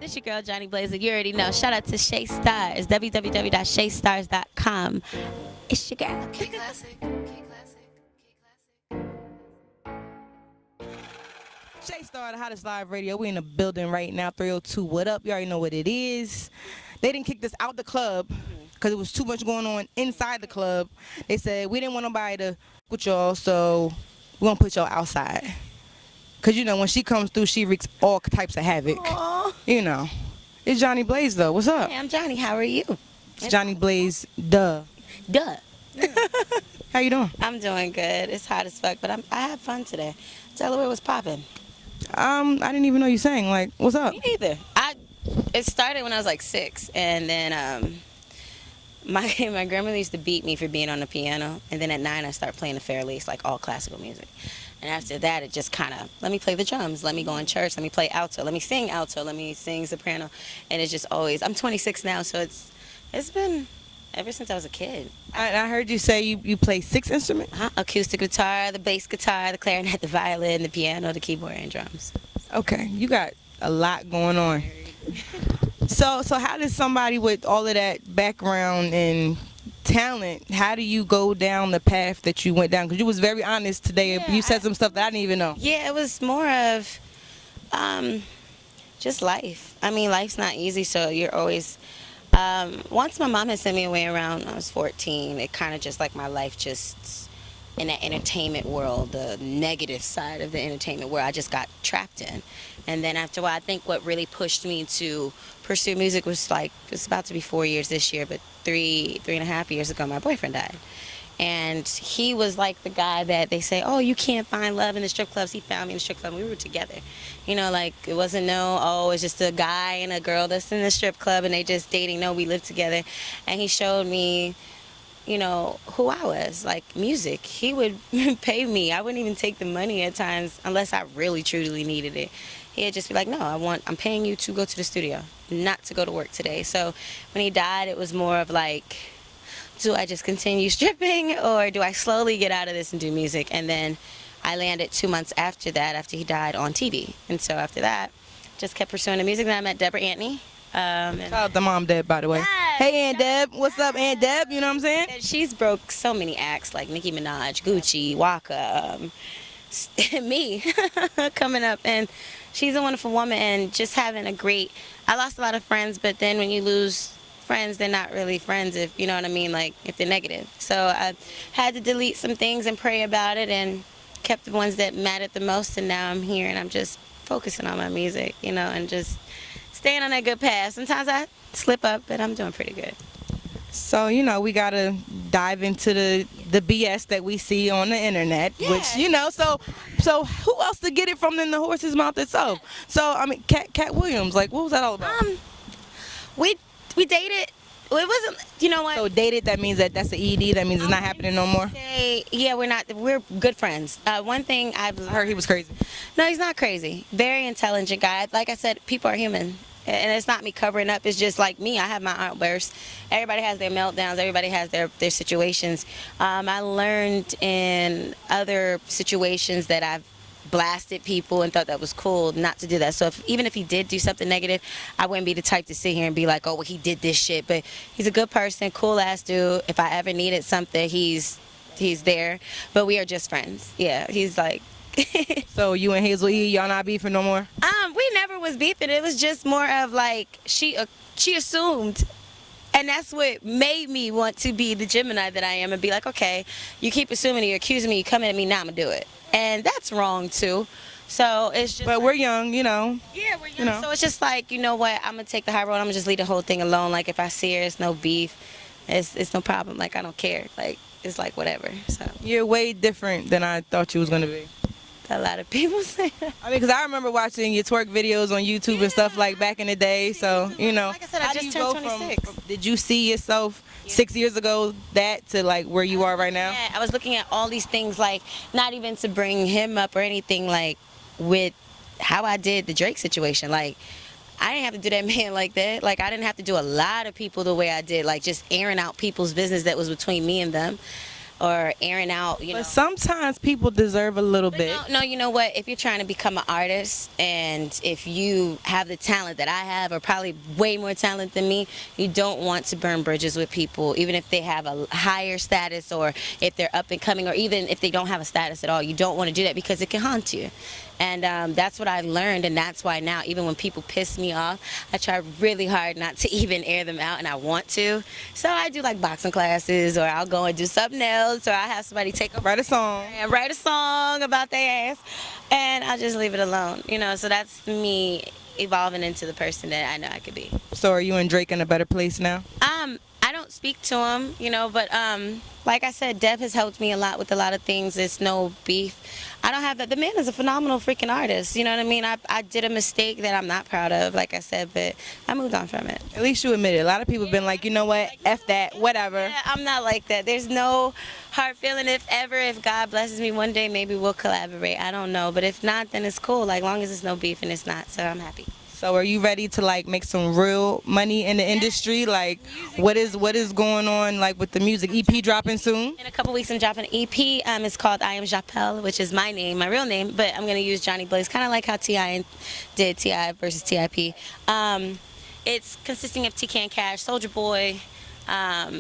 This your girl, Jhonni Blazer. You already know. Shout out to Shay Stars, www.shaystars.com. It's your girl. Key Classic. Shay Star, the hottest live radio. We in the building right now, 302. What up? You already know what it is. They didn't kick us out the club because it was too much going on inside the club. They said we didn't want nobody to with y'all, so we're going to put y'all outside. Because, you know, when she comes through, she wreaks all types of havoc. Aww. You know. It's Jhonni Blaze, though. What's up? Hey, I'm Jhonni. How are you? It's Jhonni Blaze, duh. Duh. How you doing? I'm doing good. It's hot as fuck, but I had fun today. Delaware was popping. I didn't even know you sang. Like, what's up? Me neither. It started when I was like 6, and then my grandmother used to beat me for being on the piano, and then at 9 I started playing the Fairleys, like all classical music. And after that, it just kind of, let me play the drums, let me go in church, let me play alto, let me sing soprano. And it's just always, I'm 26 now, so it's been ever since I was a kid. I heard you say you play 6 instruments? Acoustic guitar, the bass guitar, the clarinet, the violin, the piano, the keyboard, and drums. Okay, you got a lot going on. So how does somebody with all of that background and talent, how do you go down the path that you went down? Because you was very honest today. Yeah, you said some stuff that I didn't even know. Yeah, it was more of just life. I mean, life's not easy, so you're always... once my mom had sent me away around I was 14, it kind of just like my life just in that entertainment world, the negative side of the entertainment world, I just got trapped in. And then after a while, I think what really pushed me to pursue music was like, it's about to be 4 years this year, but three and a half years ago, my boyfriend died. And he was like the guy that they say, oh, you can't find love in the strip clubs. He found me in the strip club. We were together. You know, like it wasn't it's just a guy and a girl that's in the strip club and they just dating. No, we lived together. And he showed me, you know, who I was, like music. He would pay me. I wouldn't even take the money at times unless I really, truly needed it. He'd just be like, no, I'm paying you to go to the studio, not to go to work today. So when he died, it was more of like, do I just continue stripping or do I slowly get out of this and do music? And then I landed 2 months after that, after he died, on TV. And so after that, just kept pursuing the music. Then I met Deborah Antony. Shout out to Mom Deb, by the way. Yes, hey, Aunt Deb. What's up, Aunt Deb? You know what I'm saying? And she's broke so many acts like Nicki Minaj, Gucci, Waka, me coming up. And she's a wonderful woman and just having a great... I lost a lot of friends, but then when you lose friends, they're not really friends, if you know what I mean, like if they're negative. So I had to delete some things and pray about it and kept the ones that mattered the most, and now I'm here and I'm just focusing on my music, you know, and just staying on that good path. Sometimes I slip up, but I'm doing pretty good. So, you know, we got to dive into the BS that we see on the internet, Yeah. which, you know, so who else to get it from than the horse's mouth itself? So, I mean, Cat Williams, like, what was that all about? We dated. Well, it wasn't, you know what? So dated, that means that's an ED, that means it's not happening no more? Yeah, we're good friends. One thing I've learned... I heard he was crazy. No, he's not crazy. Very intelligent guy. Like I said, people are human. And it's not me covering up. It's just like me. I have my outbursts. Everybody has their meltdowns. Everybody has their situations. I learned in other situations that I've blasted people and thought that was cool not to do that. So even if he did do something negative, I wouldn't be the type to sit here and be like, oh, well, he did this shit. But he's a good person, cool ass dude. If I ever needed something, he's there. But we are just friends. Yeah, he's like... So you and Hazel E, y'all not beefing no more? We never was beefing. It was just more of like she assumed. And that's what made me want to be the Gemini that I am and be like, okay, you keep assuming, you're accusing me, you coming at me, now I'm going to do it. And that's wrong, too. So it's just... But we're young, you know. Yeah, we're young. You know. So it's just like, you know what, I'm going to take the high road. I'm going to just leave the whole thing alone. Like, if I see her, it's no beef. It's no problem. Like, I don't care. Like, it's like whatever. So You're way different than I thought you was going to be. a lot of people say that. I mean, because I remember watching your twerk videos on YouTube and stuff like back in the day. So, you know. Like I said, I how do just you turned go 26. Did you see yourself 6 years ago that to like where you are right now? Yeah, I was looking at all these things, like not even to bring him up or anything, like with how I did the Drake situation. Like, I didn't have to do that man like that. Like, I didn't have to do a lot of people the way I did, like just airing out people's business that was between me and them. or airing out, you know. But sometimes people deserve a little bit. No, you know what? If you're trying to become an artist, and if you have the talent that I have, or probably way more talent than me, you don't want to burn bridges with people, even if they have a higher status, or if they're up and coming, or even if they don't have a status at all. You don't want to do that because it can haunt you. And that's what I learned, and that's why now, even when people piss me off, I try really hard not to even air them out, and I want to. So I do like boxing classes, or I'll go and do something else, or I have somebody take a Write a song. and write a song about their ass, and I'll just leave it alone, you know. So that's me evolving into the person that I know I could be. So are you and Drake in a better place now? I don't speak to him, you know, but like I said, Dev has helped me a lot with a lot of things. It's no beef. I don't have that. The man is a phenomenal freaking artist. You know what I mean? I did a mistake that I'm not proud of, like I said, but I moved on from it. At least you admit it. A lot of people have been like, you know what, F that, whatever. Yeah, I'm not like that. There's no hard feeling. If God blesses me one day, maybe we'll collaborate. I don't know. But if not, then it's cool. Like, long as it's no beef and it's not. So I'm happy. So are you ready to like make some real money in the industry? Like, what is going on like with the music? EP dropping soon? In a couple weeks, I'm dropping an EP. It's called I Am Japelle, which is my name, my real name, but I'm gonna use Jhonni Blaze, kind of like how T.I. did T.I. versus T.I.P. It's consisting of TK and Cash, Soulja Boy.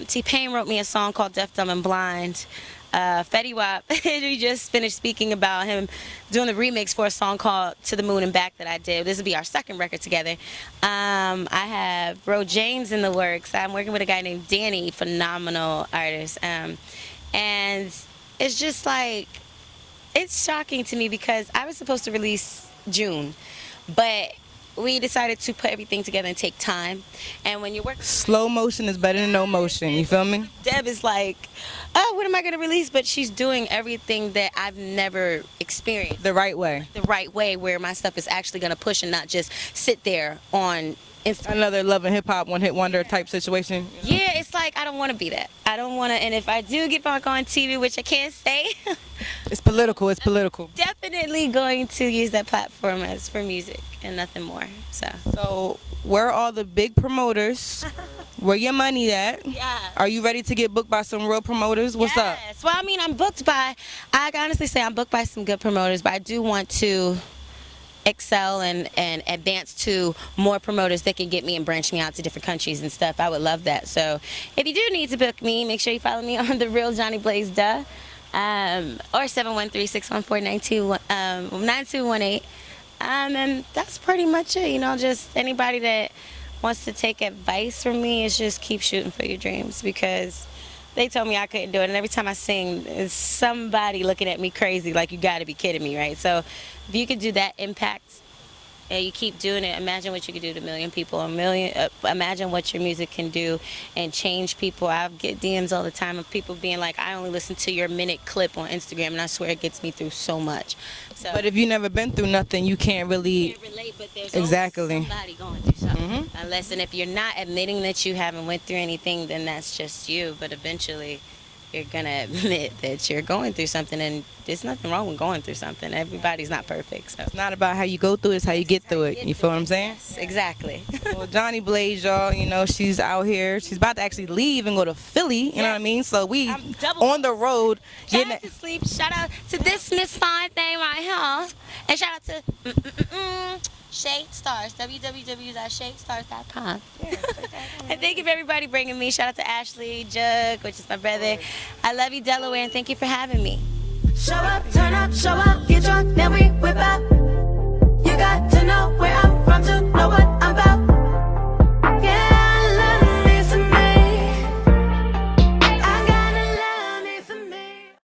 T-Pain wrote me a song called Deaf, Dumb, and Blind. Fetty Wap, we just finished speaking about him doing the remix for a song called To the Moon and Back that I did. This will be our second record together. I have Bro James in the works. I'm working with a guy named Danny, phenomenal artist. And it's just like, it's shocking to me because I was supposed to release June, but we decided to put everything together and take time. And when you work, slow motion is better than no motion. You feel me? Deb is like, oh, what am I going to release? But she's doing everything that I've never experienced. The right way. The right way, where my stuff is actually going to push and not just sit there on Instagram. Another Love and Hip Hop one hit wonder type situation. Yeah, it's like, I don't want to be that. I don't want to. And if I do get back on TV, which I can't say, it's political. It's political. Definitely going to use that platform as for music and nothing more. So where are all the big promoters? Where your money at? Yeah. Are you ready to get booked by some real promoters? What's up? Yes. Well, I mean, I can honestly say I'm booked by some good promoters, but I do want to excel and advance to more promoters that can get me and branch me out to different countries and stuff. I would love that. So if you do need to book me, make sure you follow me on The Real Jhonni Blaze Duh, or 713-614-9218. And that's pretty much it. You know, just anybody that wants to take advice from me is just keep shooting for your dreams, because they told me I couldn't do it, and every time I sing, it's somebody looking at me crazy, like, you gotta be kidding me, right? So if you could do that impact and you keep doing it, imagine what you could do to a million people, imagine what your music can do and change people. I get DMs all the time of people being like, I only listen to your minute clip on Instagram, and I swear it gets me through so much. So, but if you've never been through nothing, you can't really relate, but there's exactly always somebody going through something. Unless, and if you're not admitting that you haven't went through anything, then that's just you. But eventually you're gonna admit that you're going through something, and there's nothing wrong with going through something. Everybody's not perfect, so it's not about how you go through it, it's how you get through it. You feel what I'm saying? Yes, exactly. Well, Jhonni Blaze, y'all, you know, she's out here. She's about to actually leave and go to Philly, you know what I mean? So we on the road. Shout out to Sleep. Shout out to this Miss Fine thing right here. And shout out to Shay Stars, www.shaystars.com. Yeah, and thank you for everybody bringing me. Shout out to Ashley Jug, which is my brother. I love you, Delaware, and thank you for having me. Show up, turn up, show up, get drunk, then we whip out. You got to know where I'm from to know what